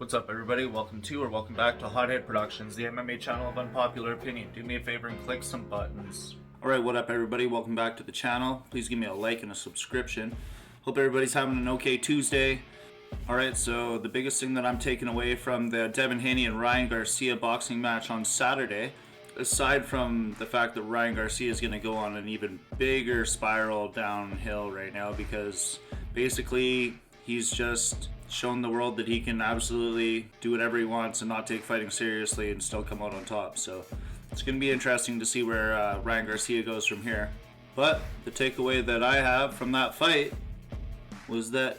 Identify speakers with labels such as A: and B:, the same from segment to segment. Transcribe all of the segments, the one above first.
A: What's up, everybody? Welcome to or welcome back to Hothead Productions, the MMA channel of unpopular opinion. Do me a favor and click some buttons. Alright, what up, everybody? Welcome back to the channel. Please give me a like and a subscription. Hope everybody's having an okay Tuesday. Alright, so the biggest thing that I'm taking away from the Devin Haney and Ryan Garcia boxing match on Saturday, aside from the fact that Ryan Garcia is going to go on an even bigger spiral downhill right now, because basically he's just shown the world that he can absolutely do whatever he wants and not take fighting seriously and still come out on top. So it's going to be interesting to see where Ryan Garcia goes from here. But the takeaway that I have from that fight was that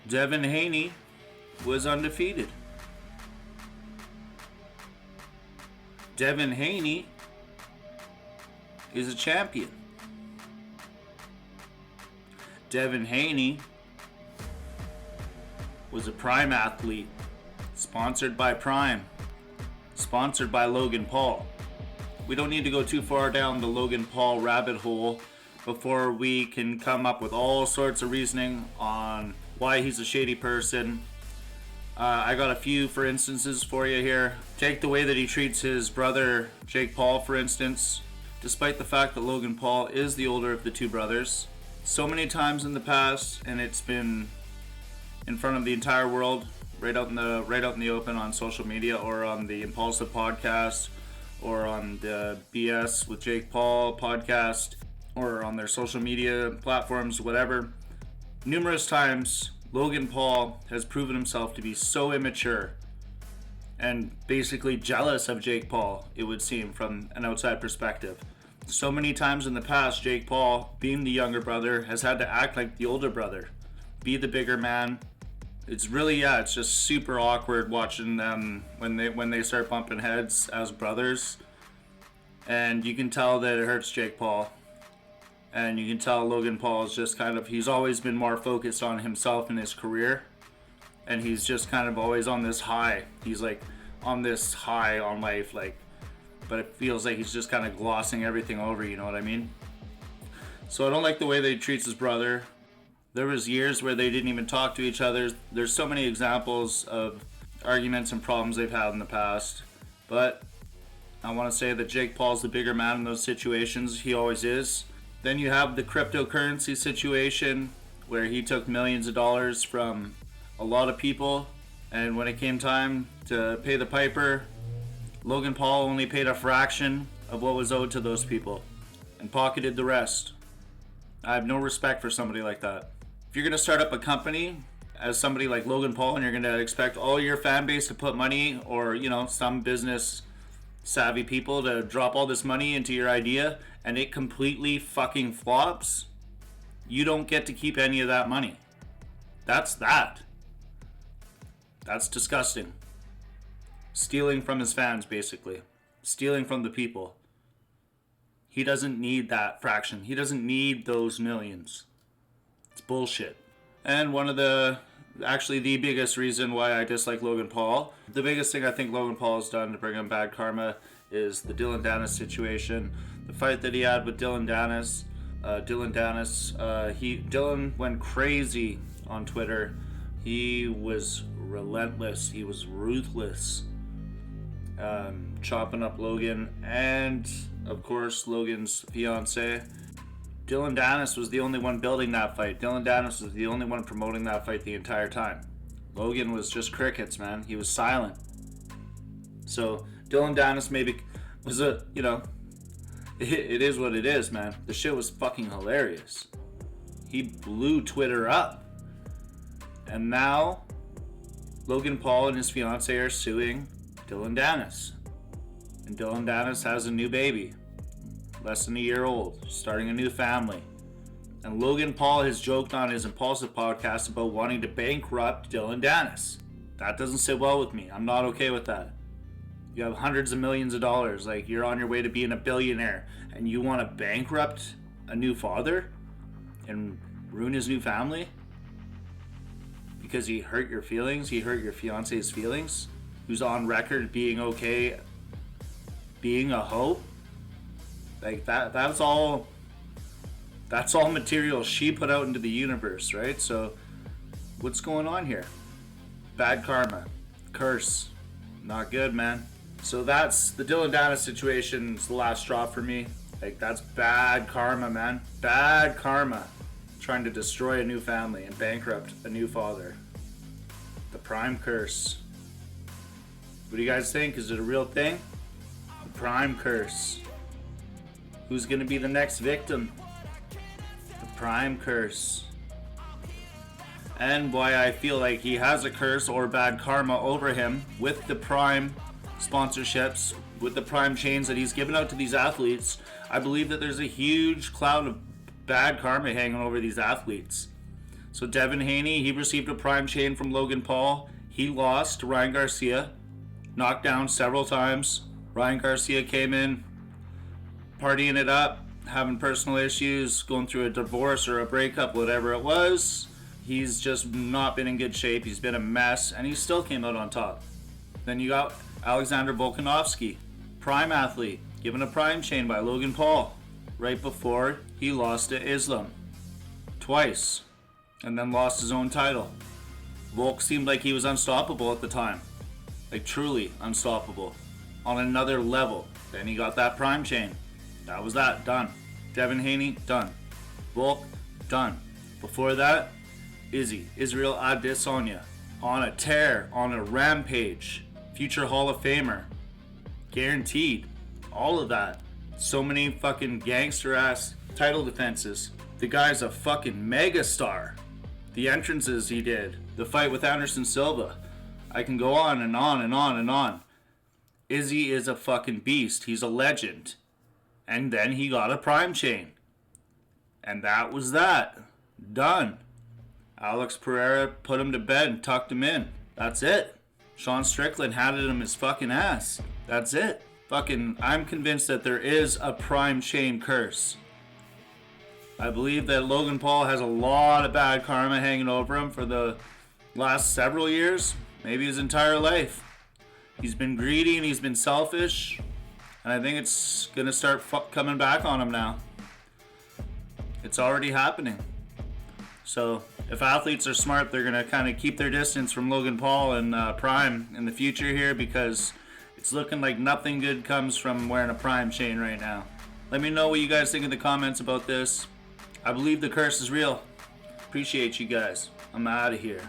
A: Devin Haney was undefeated. Devin Haney is a champion. Devin Haney was a Prime athlete, sponsored by Prime, sponsored by Logan Paul. We don't need to go too far down the Logan Paul rabbit hole before we can come up with all sorts of reasoning on why he's a shady person. I got a few for instances for you here. Take the way that he treats his brother Jake Paul, for instance. Despite the fact that Logan Paul is the older of the two brothers, so many times in the past, and it's been in front of the entire world, right out in the open on social media, or on the Impulsive podcast, or on the BS with Jake Paul podcast, or on their social media platforms, whatever. Numerous times, Logan Paul has proven himself to be so immature and basically jealous of Jake Paul, it would seem, from an outside perspective. So many times in the past, Jake Paul, being the younger brother, has had to act like the older brother, be the bigger man. It's really, it's just super awkward watching them when they start bumping heads as brothers. And you can tell that it hurts Jake Paul. And you can tell Logan Paul is just he's always been more focused on himself and his career. And he's just kind of always on this high. He's like on this high on life, but it feels like he's just kind of glossing everything over, you know what I mean? So I don't like the way that he treats his brother. There was years where they didn't even talk to each other. There's so many examples of arguments and problems they've had in the past. But I want to say that Jake Paul's the bigger man in those situations. He always is. Then you have the cryptocurrency situation where he took millions of dollars from a lot of people. And when it came time to pay the piper, Logan Paul only paid a fraction of what was owed to those people and pocketed the rest. I have no respect for somebody like that. If you're going to start up a company as somebody like Logan Paul and you're going to expect all your fan base to put money, or, some business savvy people to drop all this money into your idea, and it completely fucking flops, you don't get to keep any of that money. That's disgusting. Stealing from his fans, basically. Stealing from the people. He doesn't need that fraction. He doesn't need those millions. It's bullshit. And the biggest reason why I dislike Logan Paul, the biggest thing I think Logan Paul has done to bring him bad karma, is the Dylan Danis situation. The fight that he had with Dylan Danis. Dylan went crazy on Twitter. He was relentless. He was ruthless. Chopping up Logan and, of course, Logan's fiance. Dylan Danis was the only one building that fight. Dylan Danis was the only one promoting that fight the entire time. Logan was just crickets, man. He was silent. So Dylan Danis maybe was it is what it is, man. The shit was fucking hilarious. He blew Twitter up. And now Logan Paul and his fiance are suing Dylan Danis. And Dylan Danis has a new baby, less than a year old, starting a new family. And Logan Paul has joked on his Impulsive podcast about wanting to bankrupt Dylan Danis. That doesn't sit well with me. I'm not okay with that. You have hundreds of millions of dollars, you're on your way to being a billionaire, and you want to bankrupt a new father and ruin his new family because he hurt your feelings, he hurt your fiance's feelings, who's on record being okay being a hoe. That's all material she put out into the universe, right? So what's going on here? Bad karma. Curse. Not good, man. So that's the Dylan Danis situation. It's the last straw for me. Like, that's bad karma, man. Bad karma. Trying to destroy a new family and bankrupt a new father. The prime curse. What do you guys think? Is it a real thing? The prime curse. Who's gonna be the next victim? The prime curse. And why I feel like he has a curse or bad karma over him with the prime sponsorships, with the prime chains that he's given out to these athletes. I believe that there's a huge cloud of bad karma hanging over these athletes. So Devin Haney, he received a prime chain from Logan Paul. He lost to Ryan Garcia, knocked down several times. Ryan Garcia came in partying it up, having personal issues, going through a divorce or a breakup, whatever it was. He's just not been in good shape. He's been a mess, and he still came out on top. Then you got Alexander Volkanovski, prime athlete, given a prime chain by Logan Paul right before he lost to Islam twice, and then lost his own title. Volk seemed like he was unstoppable at the time, like truly unstoppable, on another level. Then he got that prime chain. That was that, done. Devin Haney, done. Volk, done. Before that, Israel Adesanya, on a tear, on a rampage, future Hall of Famer, guaranteed, all of that. So many fucking gangster ass title defenses. The guy's a fucking megastar. The entrances he did, the fight with Anderson Silva, I can go on and on and on and on. Izzy is a fucking beast. He's a legend. And then he got a prime chain. And that was that. Done. Alex Pereira put him to bed and tucked him in. That's it. Sean Strickland handed him his fucking ass. That's it. Fucking, I'm convinced that there is a prime chain curse. I believe that Logan Paul has a lot of bad karma hanging over him for the last several years, maybe his entire life. He's been greedy and he's been selfish, and I think it's gonna start coming back on him now. It's already happening. So if athletes are smart, they're gonna kind of keep their distance from Logan Paul and Prime in the future here, because it's looking like nothing good comes from wearing a Prime chain right now. Let me know what you guys think in the comments about this. I believe the curse is real. Appreciate you guys. I'm out of here.